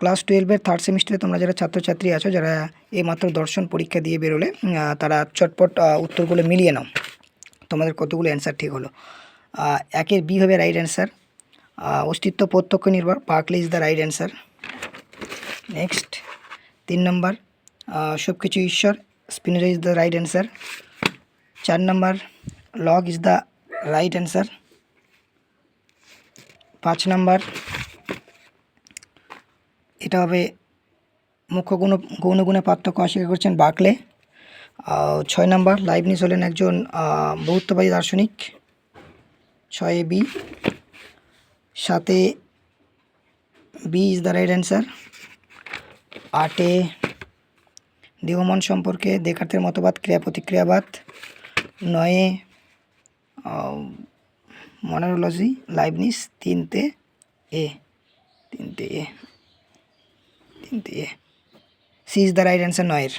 Class 12-এর third সেমিস্টারে তোমরা যারা ছাত্রছাত্রী আছো, যারা এইমাত্র দর্শন পরীক্ষা দিয়ে বেরোলে, তারা চটপট উত্তরগুলো মিলিয়ে নাও। তোমাদের কতগুলো অ্যান্সার ঠিক হলো? একের বি হবে রাইট অ্যান্সার। অস্তিত্ব প্রত্যক্ষ নির্ভর, Berkeley is the right answer. Next 3 নম্বর, সব কিছু ঈশ্বর, Spinoza is the right answer. 4 number, log is the right answer. 5 নম্বর, এটা হবে মুখ্য গৌণ গুণে পার্থক্য অস্বীকার করছেন বার্কলে। 6 নম্বর, লাইবনিজ হলেন একজন বহুত্ববাদী দার্শনিক, 6 B. 7 B is the right answer. 8 দেহমন সম্পর্কে দেকার্তের মতবাদ, ক্রিয়া প্রতিক্রিয়াবাদ। 9 Monadology, Leibniz, 3 A. C is the right answer 9-এর।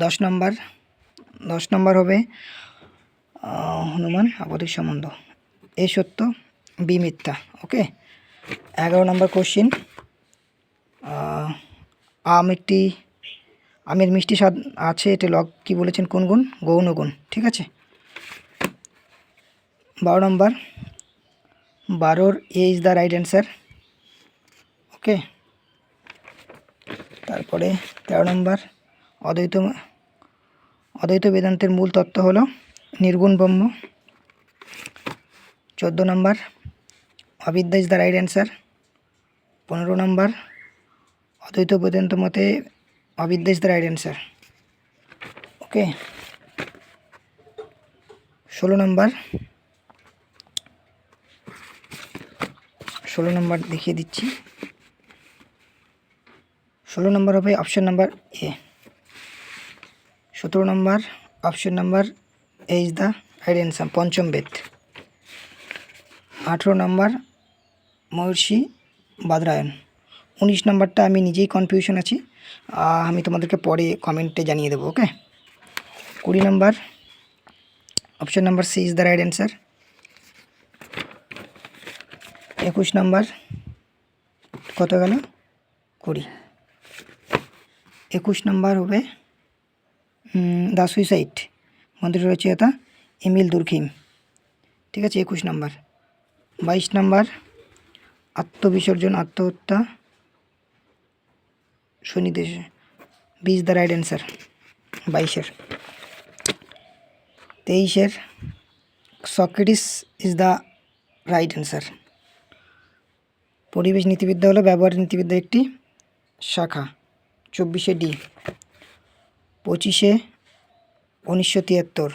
10 নম্বর হবে হনুমান আপদী সম্বন্ধ, এ সত্য, বি মিথ্যা। ওকে। 11 নম্বর কোশ্চিন, আমের মিষ্টি স্বাদ আছে, এটি লগ কি বলেছেন, কোন গুণ? গৌণ গুণ। ঠিক আছে। 12 নম্বর, 12-র এ is the right answer. Okay. তারপরে 13 নম্বর, অদ্বৈত বেদান্তের মূল তত্ত্ব হলো নির্গুণ ব্রহ্ম। 14 নম্বর, অবিদ্যা ইজ দ্য রাইট অ্যান্সার। 15 নম্বর, অদ্বৈত বেদান্ত মতে অবিদ্যা ইজ দ্য রাইট অ্যান্সার। ওকে। 16 নম্বর দেখিয়ে দিচ্ছি। 16 নম্বর হবে option number A. 17 number, option number A is the right answer, পঞ্চম বেদ। 18 নম্বর, মহর্ষি বাদরায়ণ। 19 নম্বরটা আমি নিজেই কনফিউশন আছি, আমি তোমাদেরকে পরে কমেন্টে জানিয়ে দেবো। ওকে। 20 নম্বর, option number C is the right answer. 21 নম্বর, কত গেল? 20। 21 নম্বর হবে দ্য সুইসাইড গ্রন্থটির রচয়িতা এমিল দুর্খিম। ঠিক আছে, 21 নম্বর। 22 নম্বর, আত্মবিসর্জন, আত্মহত্যা, শনিদেশ, B is the right answer 22-এর। 23-এর, Socrates is the right answer. পরিবেশ নীতিবিদ্যা হলো ব্যবহার নীতিবিদ্যার একটি শাখা, 24-এ ডি। 25-এ 1973।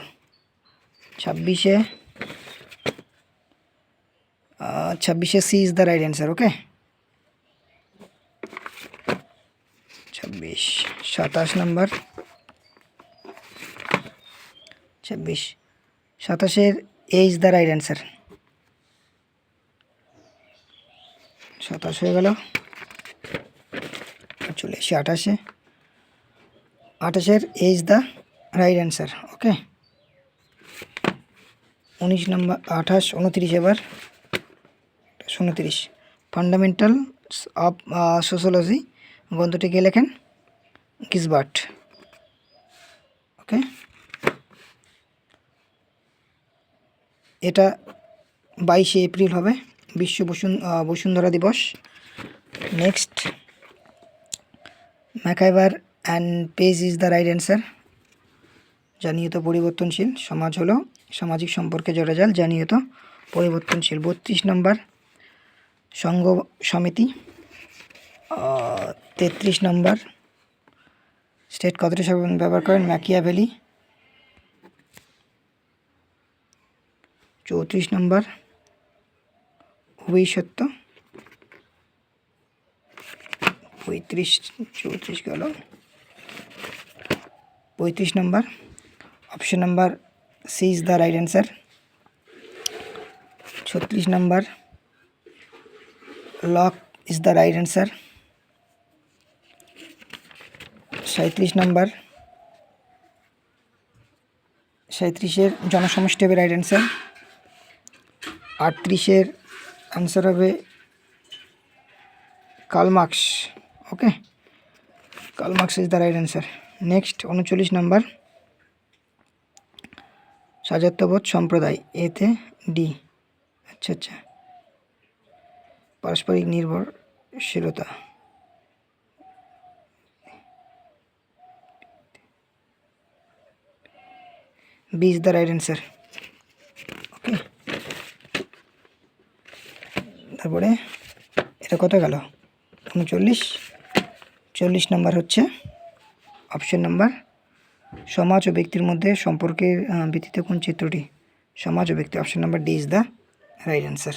26-এ C is the right answer. Okay. 26। 27 নম্বর, 27-এর A is the right answer. 27 হয়ে গেল। চলে এসে 28-এ। 28-এর A is the right answer. Okay. 19 নম্বর, 28, 29 এবার 29, ফান্ডামেন্টালস অফ সোশ্যোলজি গ্রন্থটিকে লেখেন গিসবার্ট। ওকে। এটা 22শে এপ্রিল হবে, বিশ্ব বসুন্ধরা দিবস। Next, MacIver and Page is the right answer. জানিয়ে তো পরিবর্তনশীল সমাজ হলো সামাজিক সম্পর্কে জড়াজাল, জানিয়ে তো পরিবর্তনশীল। 32 নম্বর, সংঘ সমিতি। 33 নম্বর, স্টেট কতটি শব্দ ব্যবহার করেন? ম্যাকিয়াভেলি। 34 নম্বর, হুবই সত্য। 34 গেল। 35 নম্বর, option number C is the right answer. 36 নম্বর, Locke is the right answer. 37 নম্বর, 37-এর জনসমষ্টি হবে রাইট অ্যান্সার। 38-এর আনসার হবে Karl Marx. Okay, Karl Marx is the right answer. Next 39 number, স্বায়ত্তবোধ সম্প্রদায়, এতে ডি। আচ্ছা আচ্ছা, পারস্পরিক নির্ভরশীলতা, B is the right answer. Okay, তারপরে এটা কত গেল? 39। 40 নাম্বার হচ্ছে অপশন নাম্বার, সমাজ ও ব্যক্তির মধ্যে সম্পর্কের ভিত্তিতে কোন চিত্রটি? সমাজ ও ব্যক্তি, option number D is the right answer.